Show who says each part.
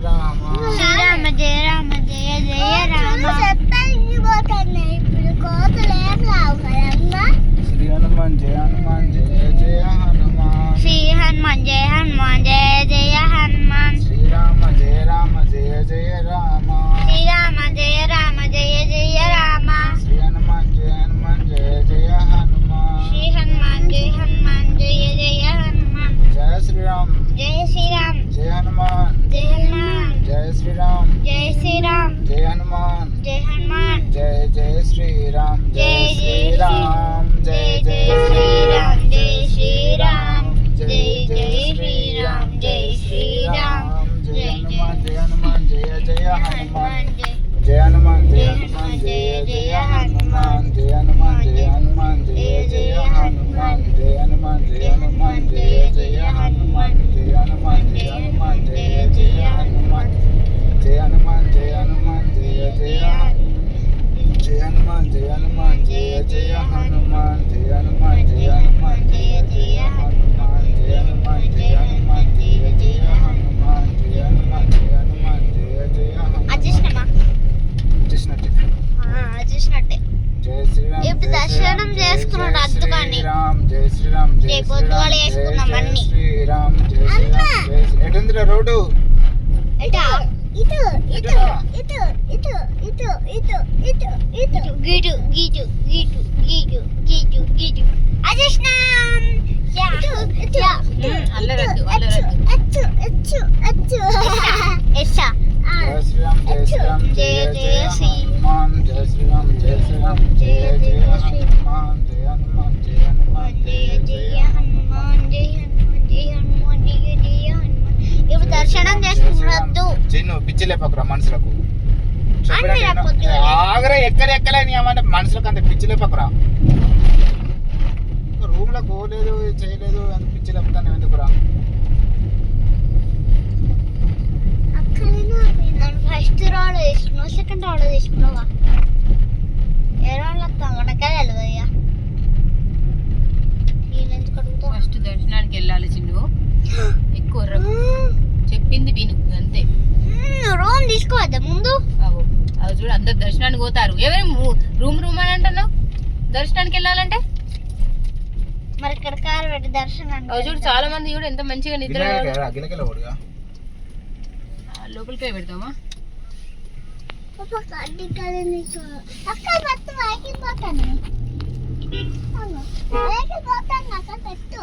Speaker 1: రామ
Speaker 2: శ్రీరామ జయ రామ జయ జయ రామ.
Speaker 1: శ్రీ హనుమాన్ జయ హనుమాన్ జయ జయ హనుమాన్.
Speaker 2: శ్రీ హనుమాన్ జయ హనుమాన్ జయ జయ హనుమాన్.
Speaker 1: శ్రీరామ జయ రామ జయ జయ రామ.
Speaker 2: శ్రీరామ జయ రామ జయ జయ రామ.
Speaker 1: శ్రీ హనుమాన్ జయ హనుమాన్ జయ జయ హనుమాన్.
Speaker 2: శ్రీ హనుమాన్ జయ హనుమాన్ జయ జయ హనుమాన్.
Speaker 1: జయ శ్రీరామ్
Speaker 2: జయ శ్రీరామ్
Speaker 1: జయ హనుమాన్.
Speaker 2: జయ హనుమాన్.
Speaker 1: జయ శ్రీరామ్
Speaker 2: జయ శ్రీరామ్
Speaker 1: జయ హనుమాన్.
Speaker 2: జయ హనుమాన్.
Speaker 1: జయ జయ శ్రీరామ్ జయ శ్రీరామ్ జయ జయ శ్రీరామ్ జయ శ్రీరామ్ జయ జయ శ్రీరామ్ జయ శ్రీరామ్. జయ హనుమాన్ జయ హనుమాన్ జయ జయ హనుమాన్. జయ హనుమాన్ జయ హనుమాన్ జయ జయ హనుమాన్. జయ హనుమాన్ జయ హనుమాన్ జయ జయ హనుమాన్. జయ హనుమాన్ జయ హనుమాన్ జయ జయ హనుమాన్. జయ హనుమాన్ జయ హనుమాన్ జయ జయ హనుమాన్. జయ హనుమాన్ జయ హనుమాన్ జయ జయ జయ హనుమాన్. జయ హనుమాన్ జయ జయ హనుమాన్. జయ హనుమాన్ జయ హనుమాన్ జయ జయ హనుమాన్. జయ హనుమాన్ జయ హనుమాన్ జయ జయ హనుమాన్. జయ హనుమాన్ జయ హనుమాన్ జయ జయ హనుమాన్.
Speaker 2: అదృష్టమా
Speaker 1: చూసినట్టే
Speaker 2: చూసినట్టే.
Speaker 1: జయ శ్రీరామ్.
Speaker 2: ఇప్పుడు దర్శనం చేసుకున్నాడు అద్దు కానీ
Speaker 1: జయ శ్రీరామ్ జయ
Speaker 2: రేపు పొద్దుగాల చేసుకున్నాం
Speaker 1: జయ
Speaker 2: అన్ని.
Speaker 1: శ్రీరామ్ జయ శ్రీరామ్ జయ శ్రీ. ఎటుందిరా రోడ్డు?
Speaker 2: ఎటా
Speaker 1: ఎటురా?
Speaker 2: గీటు గీటు గీటు గీటు గీటు గీటు అదృష్టం.
Speaker 3: అల్లరద్దు
Speaker 2: ఎస్సా
Speaker 1: జయ శ్రీరామ్ జయ శ్రీరామ్ జయ జయ హనుమాన్. జయ శ్రీరామ్ జయ శ్రీరామ్ జయ జయ హనుమాన్. జయ హనుమాన్ జయ హనుమాన్ జయ జయ హనుమాన్.
Speaker 2: ఇప్పుడు దర్శనం చేసుకున్నద్దు.
Speaker 1: చిన్ను పిచ్చి లేపకురా మనుషులకు.
Speaker 2: అన్ని లేకపోతే
Speaker 1: ఆగరా ఎక్కలే నీ అమ్మంటే మనుషులకు అంత పిచ్చి లేపకురా. రూమ్ లో పోలేదు చేయలేదు అంత పిచ్చి లేపుతాను ఎందుకురా?
Speaker 2: ఫస్ట్ రాడ్ తీసుకున్నావు, సెకండ్ రాడ్ తీసుకున్నావా? ఏ రాళ్ళు వస్తాం మనకే తెలియదు అయ్యా. ఎందుకు అడుగుతావు?
Speaker 3: ఫస్ట్ దర్శనానికి వెళ్ళాలి చిన్ను. ఎక్కువ చెప్పింది విను అంతే.
Speaker 2: రూమ్ తీసుకోవద్దా ముందు?
Speaker 3: అవి చూడు అందరు దర్శనానికి పోతారు. ఎవరు రూమ్ అని అంటున్నావు? దర్శనానికి వెళ్ళాలంటే
Speaker 2: మరి ఇక్కడ కారు పెట్టి దర్శనం
Speaker 3: అవి చూడు చాలా మంది చూడు ఎంత మంచిగా నిద్ర లోపలికే పెడతామా?
Speaker 2: పెట్టు